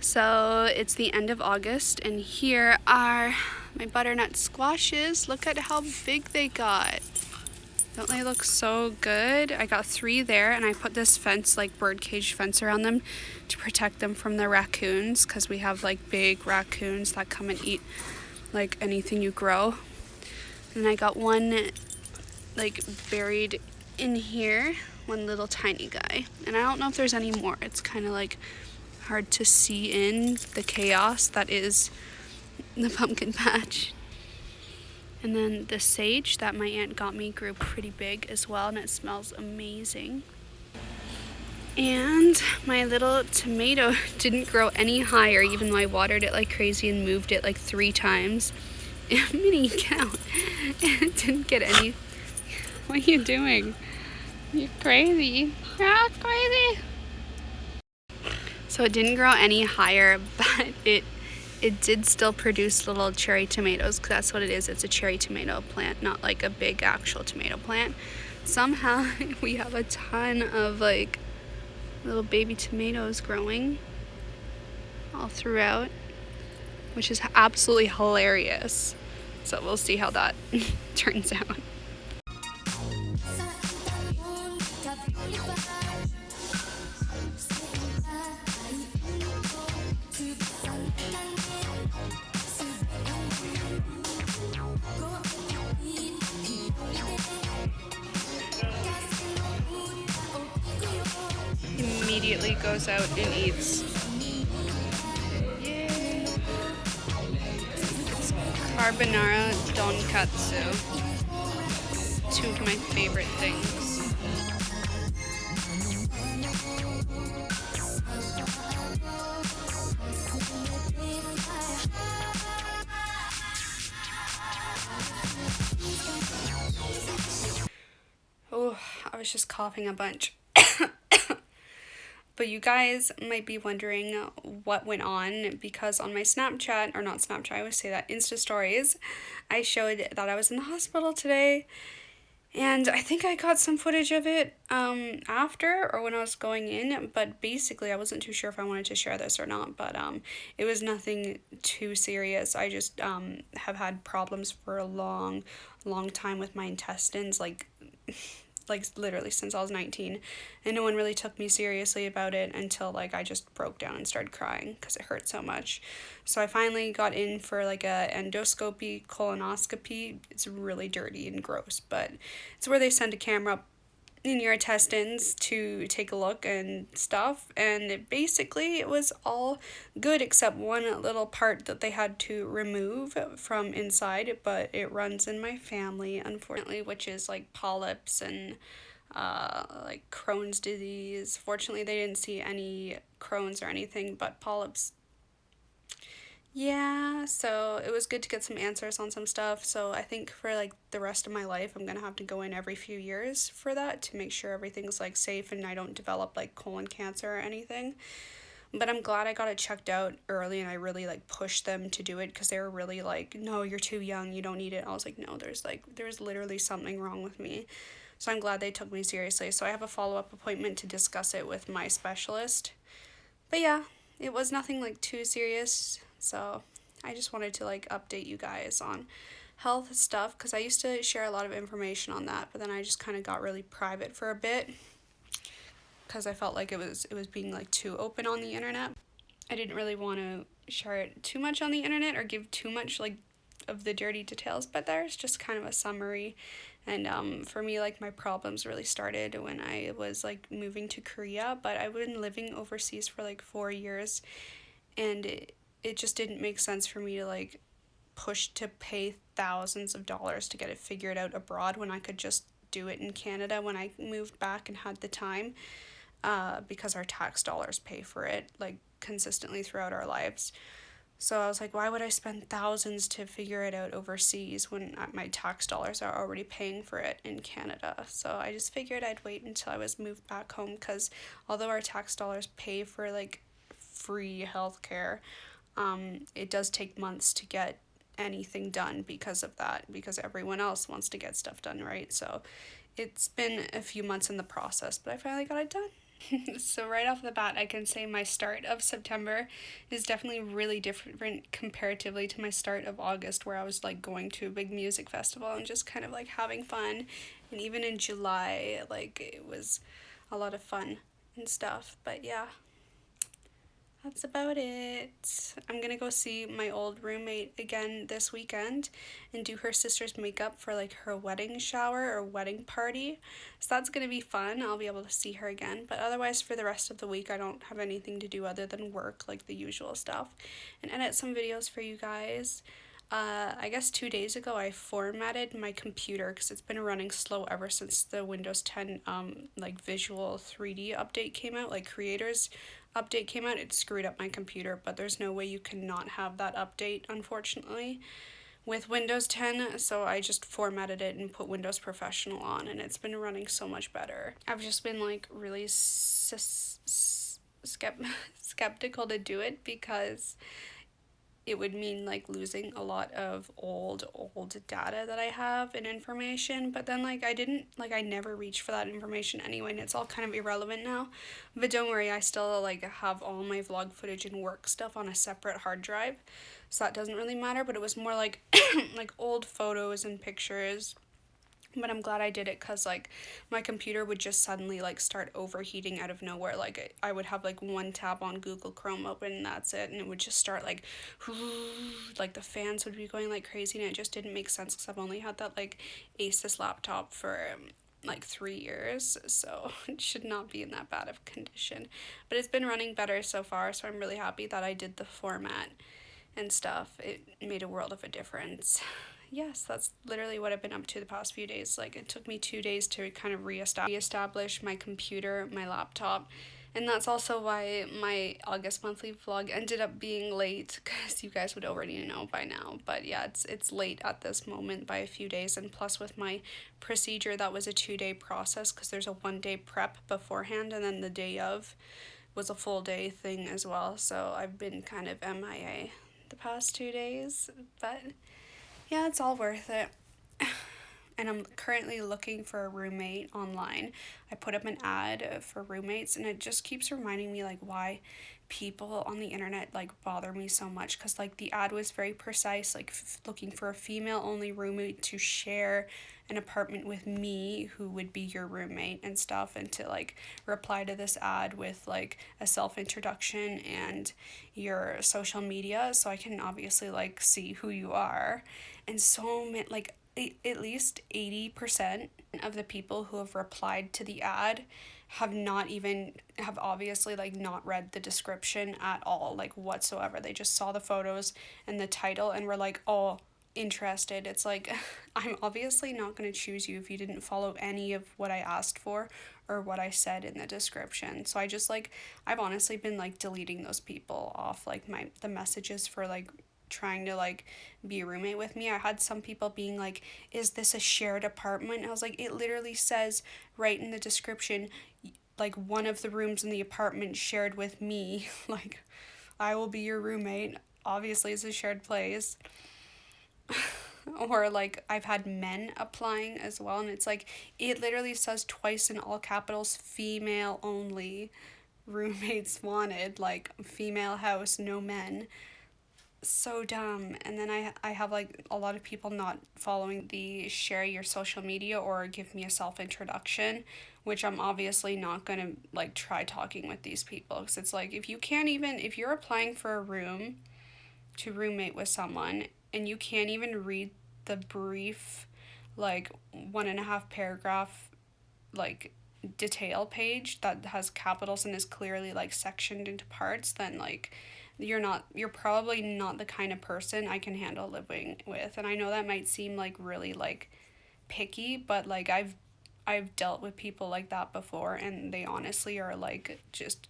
So it's the end of August, and here are my butternut squashes. Look at how big they got. Don't they look so good? I got 3 there, and I put this fence, like birdcage fence around them to protect them from the raccoons, because we have like big raccoons that come and eat like anything you grow. And I got one like buried in here, one little tiny guy. And I don't know if there's any more. It's kind of like hard to see in the chaos that is the pumpkin patch. And then the sage that my aunt got me grew pretty big as well, and it smells amazing. And my little tomato didn't grow any higher, even though I watered it like crazy and moved it like 3 times. Mini count. It didn't get any. What are you doing? You're crazy. You're crazy. So it didn't grow any higher, but it did still produce little cherry tomatoes, because that's what it is. It's a cherry tomato plant, not like a big actual tomato plant. Somehow we have a ton of like little baby tomatoes growing all throughout, which is absolutely hilarious. So we'll see how that turns out. Immediately goes out and eats. Yay! It's carbonara donkatsu. 2 of my favorite things. Oh, I was just coughing a bunch. But you guys might be wondering what went on, because on my Snapchat, or not Snapchat, I always say that, Insta stories, I showed that I was in the hospital today, and I think I got some footage of it after or when I was going in, but basically I wasn't too sure if I wanted to share this or not, but it was nothing too serious. I just have had problems for a long time with my intestines, like literally since I was 19, and no one really took me seriously about it until like I just broke down and started crying because it hurt so much. So I finally got in for like a endoscopy, colonoscopy. It's really dirty and gross, but it's where they send a camera up in your intestines to take a look and stuff, and it was all good except one little part that they had to remove from inside, but it runs in my family, unfortunately, which is like polyps and like Crohn's disease. Fortunately, they didn't see any Crohn's or anything, but polyps. Yeah, so it was good to get some answers on some stuff. So I think for like the rest of my life, I'm gonna have to go in every few years for that to make sure everything's like safe and I don't develop like colon cancer or anything. But I'm glad I got it checked out early, and I really like pushed them to do it, because they were really like, no, you're too young, you don't need it. I was like, no, there's literally something wrong with me. So I'm glad they took me seriously. So I have a follow-up appointment to discuss it with my specialist. But yeah, it was nothing like too serious. So I just wanted to like update you guys on health stuff, because I used to share a lot of information on that, but then I just kind of got really private for a bit because I felt like it was being like too open on the internet. I didn't really want to share it too much on the internet or give too much like of the dirty details, but there's just kind of a summary. And for me, like, my problems really started when I was like moving to Korea, but I've been living overseas for like 4 years, and it just didn't make sense for me to like push to pay thousands of dollars to get it figured out abroad when I could just do it in Canada when I moved back and had the time, because our tax dollars pay for it like consistently throughout our lives. So I was like, why would I spend thousands to figure it out overseas when my tax dollars are already paying for it in Canada? So I just figured I'd wait until I was moved back home, because although our tax dollars pay for like free healthcare, it does take months to get anything done because of that, because everyone else wants to get stuff done, right? So it's been a few months in the process, but I finally got it done. So right off the bat, I can say my start of September is definitely really different comparatively to my start of August, where I was like going to a big music festival and just kind of like having fun. And even in July, like it was a lot of fun and stuff. But yeah, that's about it. I'm gonna go see my old roommate again this weekend and do her sister's makeup for like her wedding shower or wedding party. So that's gonna be fun. I'll be able to see her again. But otherwise, for the rest of the week, I don't have anything to do other than work, like the usual stuff, and edit some videos for you guys. I guess 2 days ago I formatted my computer because it's been running slow ever since the Windows 10 like visual 3D update came out, like creators update came out. It screwed up my computer, but there's no way you can not have that update, unfortunately, with Windows 10, so I just formatted it and put Windows Professional on, and it's been running so much better. I've just been like really skeptical to do it because it would mean like losing a lot of old data that I have and information, but then like I never reached for that information anyway, and it's all kind of irrelevant now. But don't worry, I still like have all my vlog footage and work stuff on a separate hard drive, so that doesn't really matter. But it was more like like old photos and pictures. But I'm glad I did it because like my computer would just suddenly like start overheating out of nowhere. Like I would have like one tab on Google Chrome open and that's it, and it would just start like like the fans would be going like crazy, and it just didn't make sense because I've only had that like Asus laptop for like 3 years, so it should not be in that bad of condition. But it's been running better so far, so I'm really happy that I did the format and stuff. It made a world of a difference. Yes, that's literally what I've been up to the past few days. Like, it took me 2 days to kind of reestablish my computer, my laptop, and that's also why my August monthly vlog ended up being late, because you guys would already know by now. But yeah, it's late at this moment by a few days, and plus with my procedure, that was a 2-day process, because there's a 1-day prep beforehand, and then the day of was a full day thing as well. So I've been kind of MIA the past 2 days, but yeah, it's all worth it. And I'm currently looking for a roommate online. I put up an ad for roommates, and it just keeps reminding me like why people on the internet like bother me so much, because like the ad was very precise, like looking for a female only roommate to share an apartment with me, who would be your roommate and stuff, and to like reply to this ad with like a self-introduction and your social media so I can obviously like see who you are. And so many, like at least 80% of the people who have replied to the ad have obviously like not read the description at all, like whatsoever. They just saw the photos and the title and were like, oh, interested. It's like, I'm obviously not going to choose you if you didn't follow any of what I asked for or what I said in the description. So I just like, I've honestly been like deleting those people off like the messages for like trying to like be a roommate with me. I had some people being like, is this a shared apartment? I was like, it literally says right in the description, like one of the rooms in the apartment shared with me. Like, I will be your roommate. Obviously it's a shared place. Or like I've had men applying as well, and it's like it literally says twice in all capitals, female only, roommates wanted, like female house, no men. So dumb. And then I have like a lot of people not following the share your social media or give me a self-introduction, which I'm obviously not gonna like try talking with these people, because it's like if you're applying for a room to roommate with someone and you can't even read the brief like 1.5 paragraph like detail page that has capitals and is clearly like sectioned into parts, then like you're probably not the kind of person I can handle living with. And I know that might seem like really like picky, but like I've dealt with people like that before, and they honestly are like, just,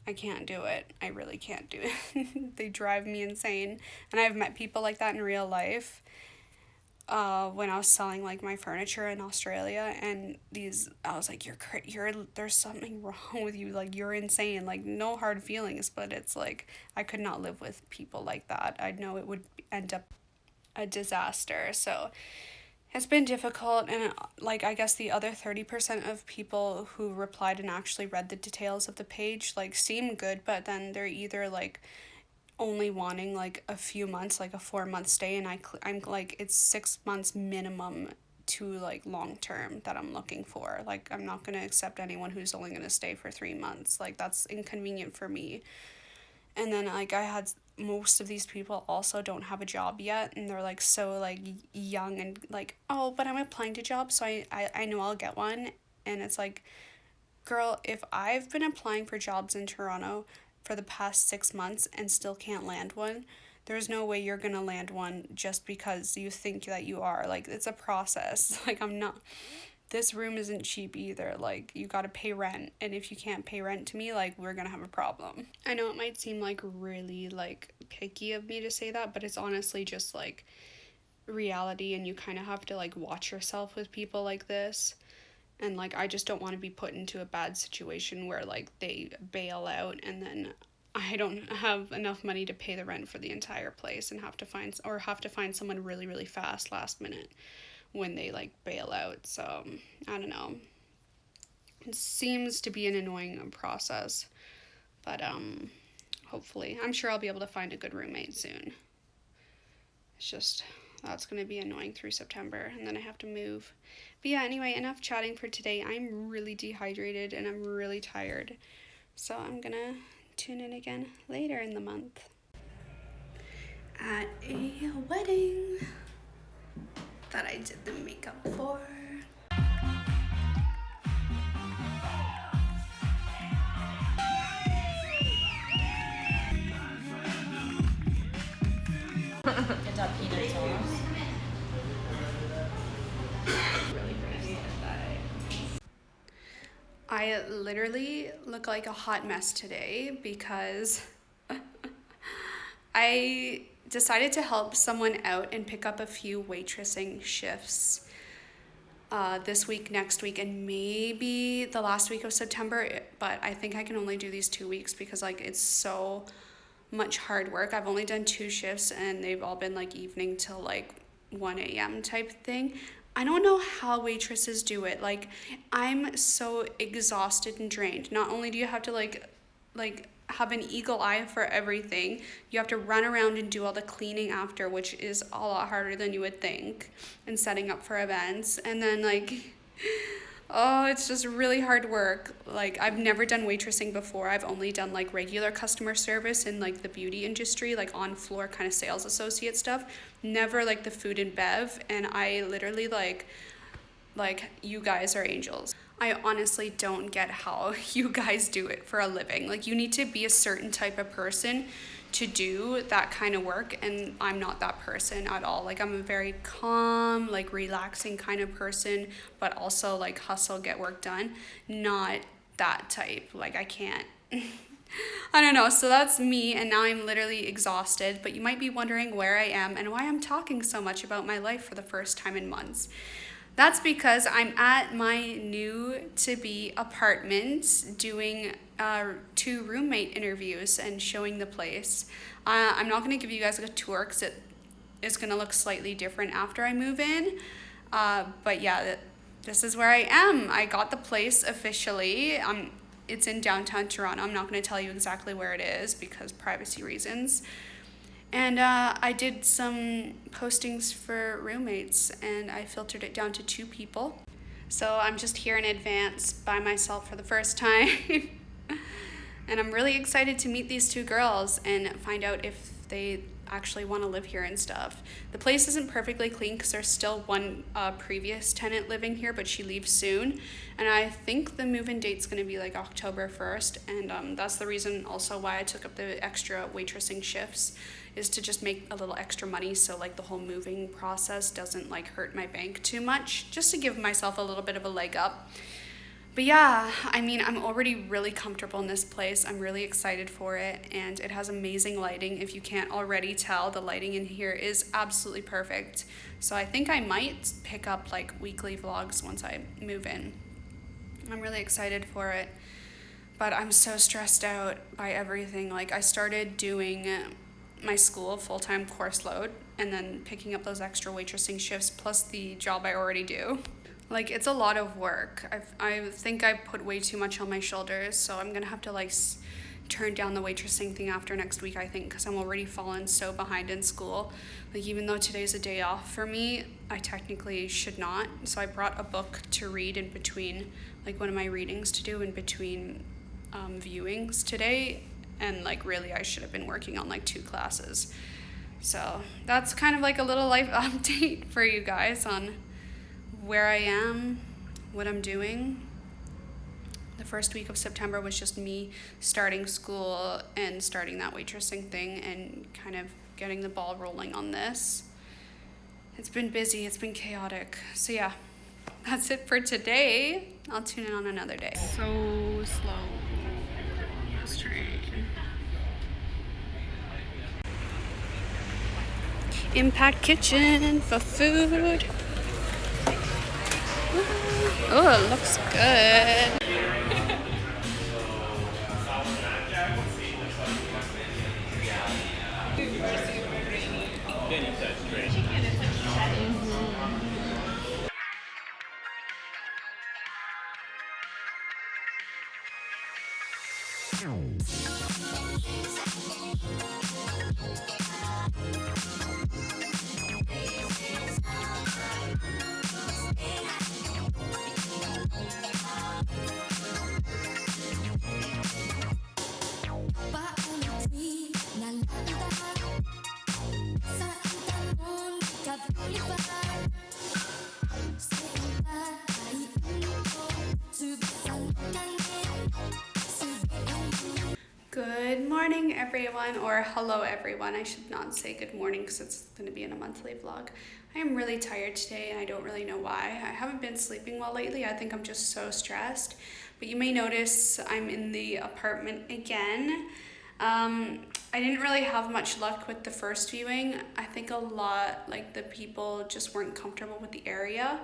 I can't do it. I really can't do it. They drive me insane. And I've met people like that in real life. when I was selling like my furniture in Australia, and I was like, you're there's something wrong with you, like you're insane, like no hard feelings, but it's like I could not live with people like that. I know it would end up a disaster. So it's been difficult, and like I guess the other 30% of people who replied and actually read the details of the page like seem good, but then they're either like only wanting like a few months, like a 4 month stay, and I'm like it's 6 months minimum to like long term that I'm looking for. Like I'm not gonna accept anyone who's only gonna stay for 3 months. Like that's inconvenient for me. And then like I had most of these people also don't have a job yet, and they're like so like young and like, oh, but I'm applying to jobs, so I know I'll get one. And it's like, girl, if I've been applying for jobs in Toronto for the past 6 months and still can't land one, there's no way you're gonna land one just because you think that you are. Like, it's a process. Like, I'm not. This room isn't cheap either. Like, you gotta pay rent, and if you can't pay rent to me, like, we're gonna have a problem. I know it might seem like really like picky of me to say that, but it's honestly just like reality, and you kind of have to like watch yourself with people like this. And like I just don't want to be put into a bad situation where like they bail out, and then I don't have enough money to pay the rent for the entire place, and have to find someone really really fast last minute when they like bail out. So I don't know, it seems to be an annoying process, but hopefully I'm sure I'll be able to find a good roommate soon. It's just that's going to be annoying through September, and then I have to move. But yeah, anyway, enough chatting for today. I'm really dehydrated and I'm really tired. So I'm going to tune in again later in the month. At a wedding that I did the makeup for. It's a peanut sauce. I literally look like a hot mess today because I decided to help someone out and pick up a few waitressing shifts this week, next week, and maybe the last week of September, but I think I can only do these 2 weeks because like it's so much hard work. I've only done 2 shifts and they've all been like evening till like 1 a.m. type thing. I don't know how waitresses do it. Like, I'm so exhausted and drained. Not only do you have to like have an eagle eye for everything, you have to run around and do all the cleaning after, which is a lot harder than you would think, and setting up for events. And then like oh, it's just really hard work. Like, I've never done waitressing before. I've only done like regular customer service in like the beauty industry, like on floor kind of sales associate stuff. Never like the food and bev. And I literally like you guys are angels. I honestly don't get how you guys do it for a living. Like, you need to be a certain type of person to do that kind of work, and I'm not that person at all. Like, I'm a very calm, like relaxing kind of person, but also like hustle, get work done. Not that type. Like, I can't. I don't know. So that's me, and now I'm literally exhausted, but you might be wondering where I am and why I'm talking so much about my life for the first time in months. That's because I'm at my new to be apartment doing 2 roommate interviews and showing the place. I'm not going to give you guys a tour because it is going to look slightly different after I move in. But yeah, this is where I am. I got the place officially. It's in downtown Toronto. I'm not going to tell you exactly where it is because privacy reasons. And I did some postings for roommates, and I filtered it down to 2 people. So I'm just here in advance by myself for the first time. And I'm really excited to meet these 2 girls and find out if they actually want to live here and stuff. The place isn't perfectly clean because there's still one previous tenant living here, but she leaves soon. And I think the move-in date's going to be like October 1st. And that's the reason also why I took up the extra waitressing shifts, is to just make a little extra money so like the whole moving process doesn't like hurt my bank too much, just to give myself a little bit of a leg up. But yeah, I mean, I'm already really comfortable in this place. I'm really excited for it, and it has amazing lighting. If you can't already tell, the lighting in here is absolutely perfect. So I think I might pick up like weekly vlogs once I move in. I'm really excited for it, but I'm so stressed out by everything. Like, I started doing my school full-time course load and then picking up those extra waitressing shifts plus the job I already do. Like, it's a lot of work. I think I put way too much on my shoulders, so I'm gonna have to like turn down the waitressing thing after next week, I think, because I'm already fallen so behind in school. Like, even though today's a day off for me, I technically should not. So I brought a book to read in between, like one of my readings to do in between viewings today, and like really I should have been working on like 2 classes. So that's kind of like a little life update for you guys on where I am, what I'm doing. The first week of September was just me starting school and starting that waitressing thing and kind of getting the ball rolling on this. It's been busy, it's been chaotic. So yeah, that's it for today. I'll tune in on another day. So slow, this train. Impact Kitchen for food. Oh, it looks good. Good morning, everyone, or hello, everyone. I should not say good morning because it's going to be in a monthly vlog. I am really tired today, and I don't really know why. I haven't been sleeping well lately. I think I'm just so stressed. But you may notice I'm in the apartment again. I didn't really have much luck with the first viewing. I think a lot, like, the people just weren't comfortable with the area.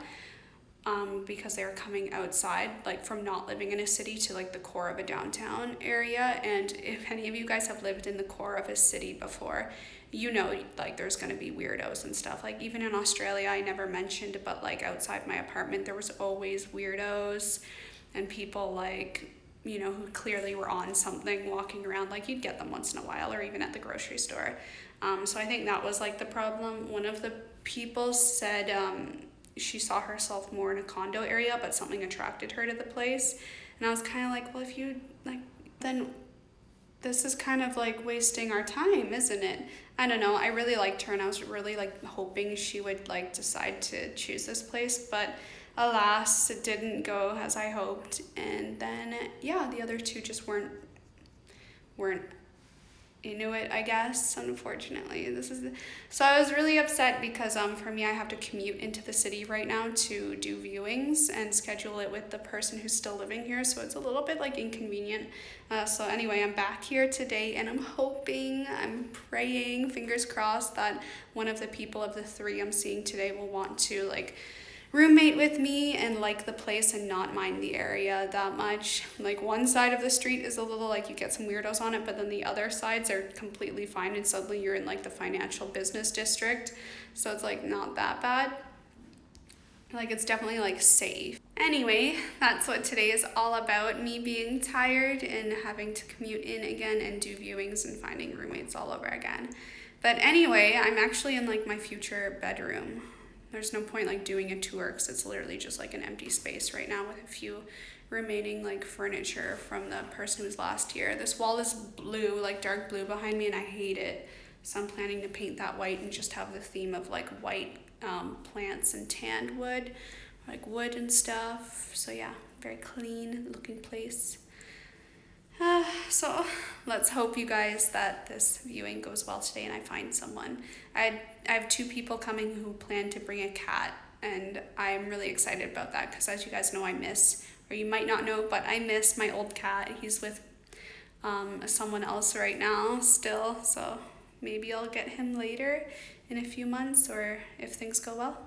Because they were coming outside, like from not living in a city to like the core of a downtown area. And if any of you guys have lived in the core of a city before, you know, like there's gonna be weirdos and stuff. Like even in Australia, I never mentioned, but like outside my apartment, there was always weirdos and people like, you know, who clearly were on something walking around. Like you'd get them once in a while, or even at the grocery store. So I think that was like the problem. One of the people said, she saw herself more in a condo area, but something attracted her to the place. And I was kind of like, well, if you like, then this is kind of like wasting our time, isn't it? I don't know. I really liked her, and I was really like hoping she would like decide to choose this place, but alas, it didn't go as I hoped. And then yeah, the other 2 just weren't into it, I guess, unfortunately. So I was really upset because for me, I have to commute into the city right now to do viewings and schedule it with the person who's still living here, so it's a little bit like inconvenient. So anyway, I'm back here today, and I'm praying, fingers crossed, that one of the people of the 3 I'm seeing today will want to like roommate with me and like the place and not mind the area that much. Like one side of the street is a little like you get some weirdos on it, but then the other sides are completely fine, and suddenly you're in like the financial business district, so it's like not that bad. Like it's definitely like safe. Anyway, that's what today is all about, me being tired and having to commute in again and do viewings and finding roommates all over again. But anyway, I'm actually in like my future bedroom. There's no point like doing a tour because it's literally just like an empty space right now with a few remaining like furniture from the person who was last here. This wall is blue, like dark blue behind me, and I hate it. So I'm planning to paint that white and just have the theme of like white plants and tanned wood, like wood and stuff. So yeah, very clean looking place. So let's hope, you guys, that this viewing goes well today and I find someone. I have 2 people coming who plan to bring a cat, and I'm really excited about that because, as you guys know, I miss or you might not know, but I miss my old cat. He's with someone else right now still, so maybe I'll get him later in a few months or if things go well.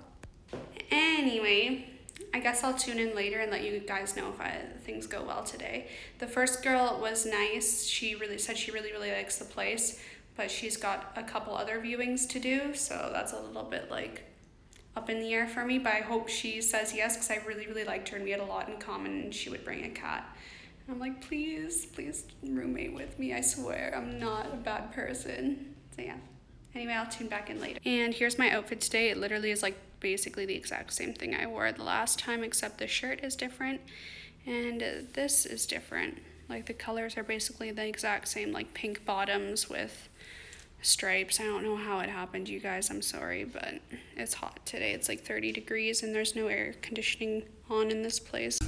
Anyway, I guess I'll tune in later and let you guys know if things go well today. The first girl was nice. She really said she really likes the place, but she's got a couple other viewings to do, so that's a little bit like up in the air for me, but I hope she says yes because I really liked her and we had a lot in common and she would bring a cat. And I'm like, please roommate with me. I swear I'm not a bad person. So yeah. Anyway, I'll tune back in later. And here's my outfit today. It literally is like basically the exact same thing I wore the last time, except the shirt is different and this is different. Like the colors are basically the exact same, like pink bottoms with stripes. I don't know how it happened, you guys. I'm sorry, but it's hot today. It's like 30 degrees and there's no air conditioning on in this place.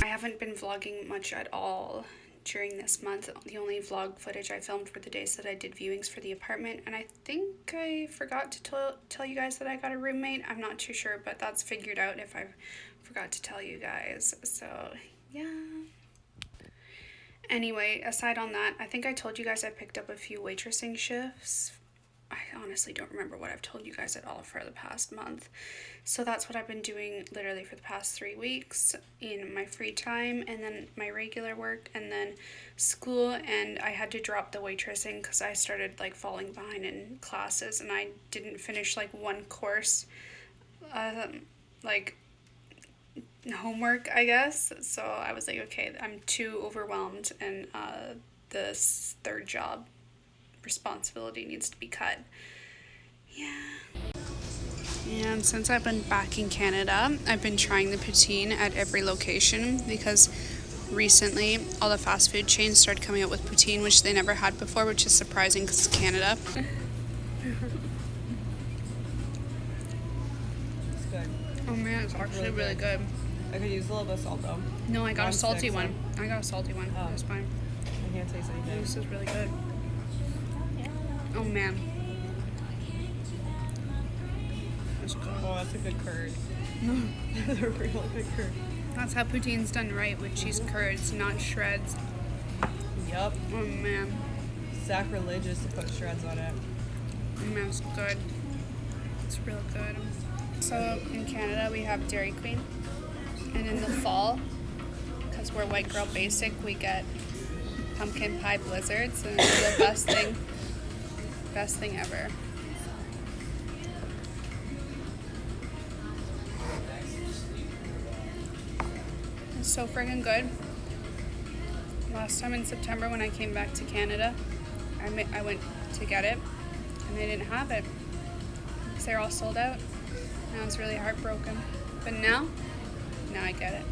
I haven't been vlogging much at all during this month. The only vlog footage I filmed were the days that I did viewings for the apartment, and I think I forgot to tell you guys that I got a roommate. I'm not too sure, but that's figured out if I forgot to tell you guys. So yeah. Anyway, aside on that, I think I told you guys I picked up a few waitressing shifts. I honestly don't remember what I've told you guys at all for the past month. So that's what I've been doing literally for the past 3 weeks in my free time, and then my regular work, and then school. And I had to drop the waitressing because I started like falling behind in classes and I didn't finish like one course, like homework, I guess. So I was like, okay, I'm too overwhelmed, and this third job responsibility needs to be cut. Yeah. And since I've been back in Canada, I've been trying the poutine at every location because recently all the fast food chains started coming out with poutine, which they never had before, which is surprising because it's Canada. It's good. Oh man, it's actually really good. I could use a little bit of salt though. No, I got a salty one. I got a salty one. Oh. That's fine. I can't taste anything. This is really good. Oh man. That's good. Oh, that's a good curd. That's a really good curd. That's how poutine's done right, with cheese curds, not shreds. Yup. Oh man. Sacrilegious to put shreds on it. Oh man, it's good. It's real good. So in Canada we have Dairy Queen, and in the fall, because we're white girl basic, we get pumpkin pie blizzards, and it's the best thing ever. It's so friggin' good. Last time in September when I came back to Canada, I went to get it and they didn't have it because they're all sold out. And I was really heartbroken. But now I get it.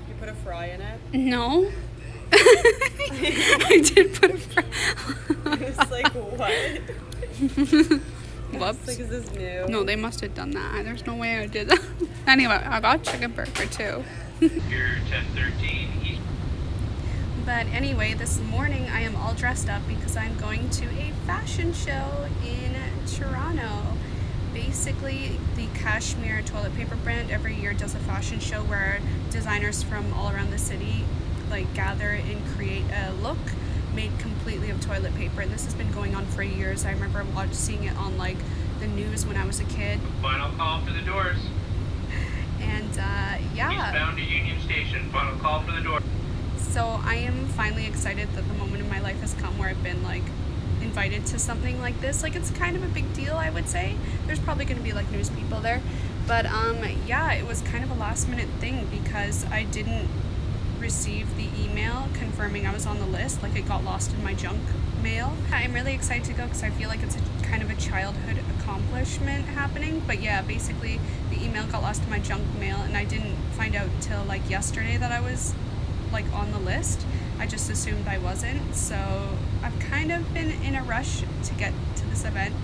You put a fry in it? No. I did put a fry. It's like, what? Whoops. Like, is this new? No, they must have done that. There's no way I did that. Anyway, I got chicken burger too. Here, 1013 East. But anyway, this morning I am all dressed up because I'm going to a fashion show in Toronto. Basically, the Cashmere toilet paper brand every year does a fashion show where designers from all around the city like gather and create a look made completely of toilet paper. And this has been going on for years. I remember seeing it on like the news when I was a kid. Final call for the doors. And yeah. Eastbound to Union Station. Final call for the door. So I am finally excited that the moment in my life has come where I've been like invited to something like this. Like, it's kind of a big deal, I would say. There's probably going to be like news people there, but yeah, it was kind of a last minute thing because I didn't receive the email confirming I was on the list. Like, it got lost in my junk mail. I'm really excited to go because I feel like it's a kind of a childhood accomplishment happening. But yeah, basically the email got lost in my junk mail and I didn't find out till like yesterday that I was like on the list. I just assumed I wasn't, so I've kind of been in a rush to get to this event.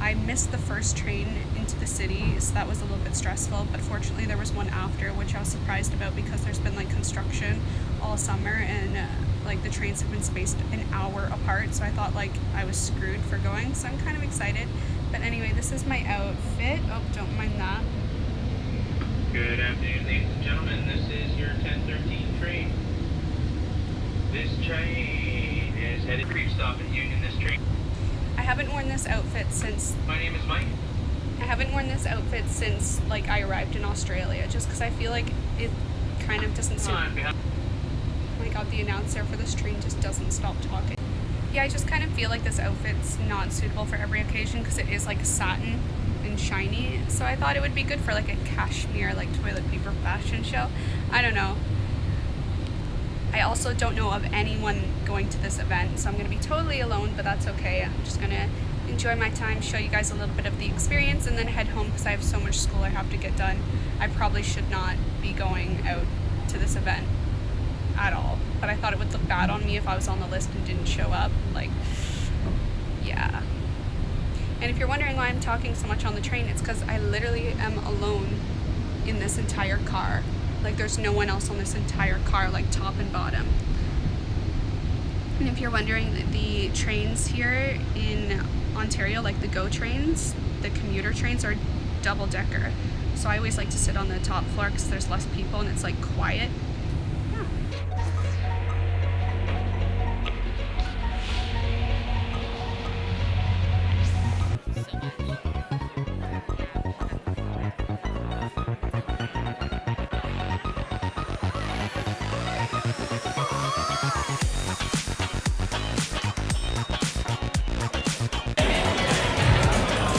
I missed the first train into the city, so that was a little bit stressful, but fortunately there was one after, which I was surprised about because there's been like construction all summer and like the trains have been spaced an hour apart, so I thought like I was screwed for going, so I'm kind of excited. But anyway, this is my outfit. Oh, don't mind that. Good afternoon, ladies and gentlemen. This is your 1013 train. This train is headed creep stop at Union. This train. I haven't worn this outfit since My name is Mike. I haven't worn this outfit since like I arrived in Australia, just because I feel like it kind of doesn't suit. On behalf. Oh my god, the announcer for this train just doesn't stop talking. Yeah, I just kind of feel like this outfit's not suitable for every occasion because it is like satin and shiny. So I thought it would be good for like a cashmere like toilet paper fashion show. I don't know. I also don't know of anyone going to this event, so I'm going to be totally alone, but that's okay. I'm just going to enjoy my time, show you guys a little bit of the experience, and then head home because I have so much school I have to get done. I probably should not be going out to this event at all, but I thought it would look bad on me if I was on the list and didn't show up. Like, yeah. And if you're wondering why I'm talking so much on the train, it's because I literally am alone in this entire car. Like, there's no one else on this entire car, like top and bottom. And if you're wondering, the trains here in Ontario, like the GO trains, the commuter trains are double decker. So I always like to sit on the top floor because there's less people and it's like quiet.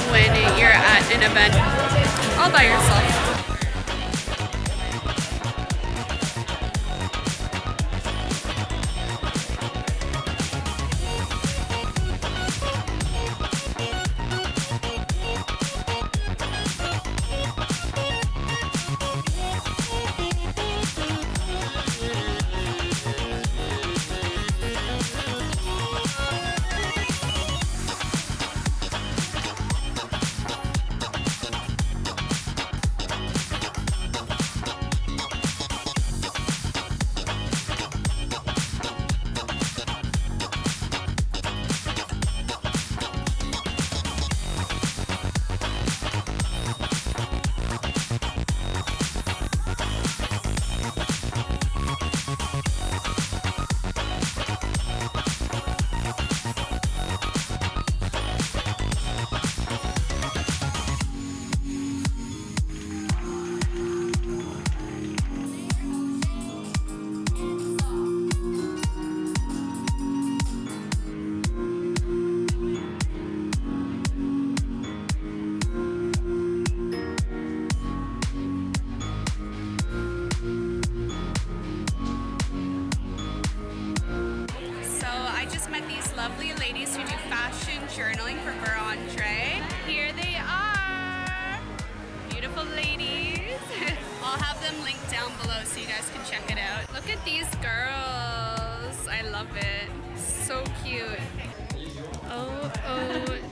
When you're at an event all by yourself. Lovely ladies who do fashion journaling for Andre. Here they are. Beautiful ladies. I'll have them linked down below so you guys can check it out. Look at these girls. I love it. So cute. OOT.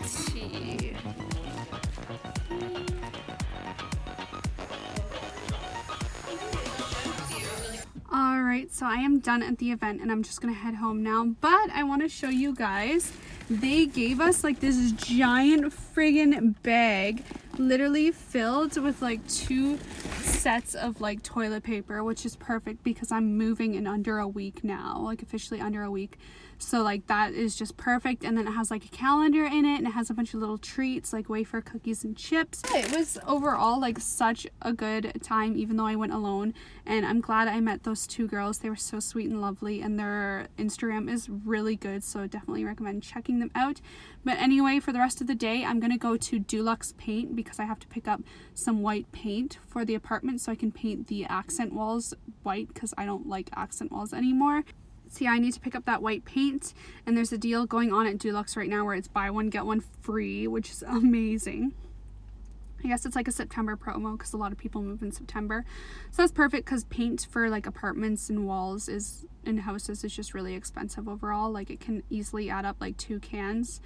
Alright, so I am done at the event and I'm just gonna head home now, but I want to show you guys, they gave us like this giant friggin' bag literally filled with like 2 sets of like toilet paper, which is perfect because I'm moving in under a week now, like officially under a week. So like that is just perfect. And then it has like a calendar in it and it has a bunch of little treats like wafer cookies and chips. It was overall like such a good time, even though I went alone, and I'm glad I met those 2 girls. They were so sweet and lovely, and their Instagram is really good, so definitely recommend checking them out. But anyway, for the rest of the day I'm gonna go to Dulux Paint because I have to pick up some white paint for the apartment so I can paint the accent walls white because I don't like accent walls anymore. So yeah, I need to pick up that white paint, and there's a deal going on at Dulux right now where it's buy one get one free, which is amazing. I guess it's like a September promo because a lot of people move in September, so that's perfect because paint for like apartments and walls is in houses is just really expensive overall. Like it can easily add up like 2 cans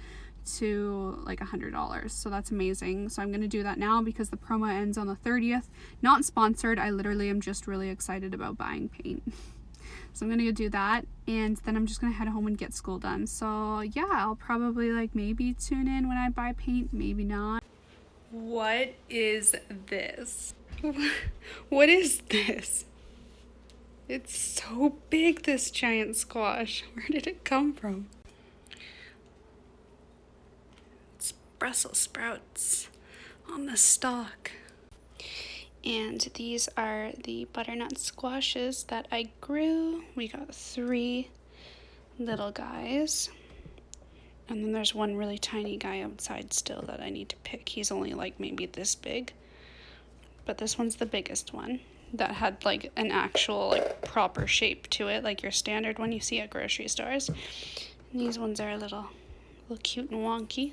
to like $100, so that's amazing. So I'm gonna do that now because the promo ends on the 30th. Not sponsored, I literally am just really excited about buying paint. So I'm gonna go do that, and then I'm just gonna head home and get school done. So yeah, I'll probably like maybe tune in when I buy paint, maybe not. What is this? What is this? It's so big, this giant squash. Where did it come from? It's Brussels sprouts on the stalk. And these are the butternut squashes that I grew. We got 3 little guys. And then there's one really tiny guy outside still that I need to pick. He's only like maybe this big. But this one's the biggest one that had like an actual like proper shape to it, like your standard one you see at grocery stores. And these ones are a little cute and wonky.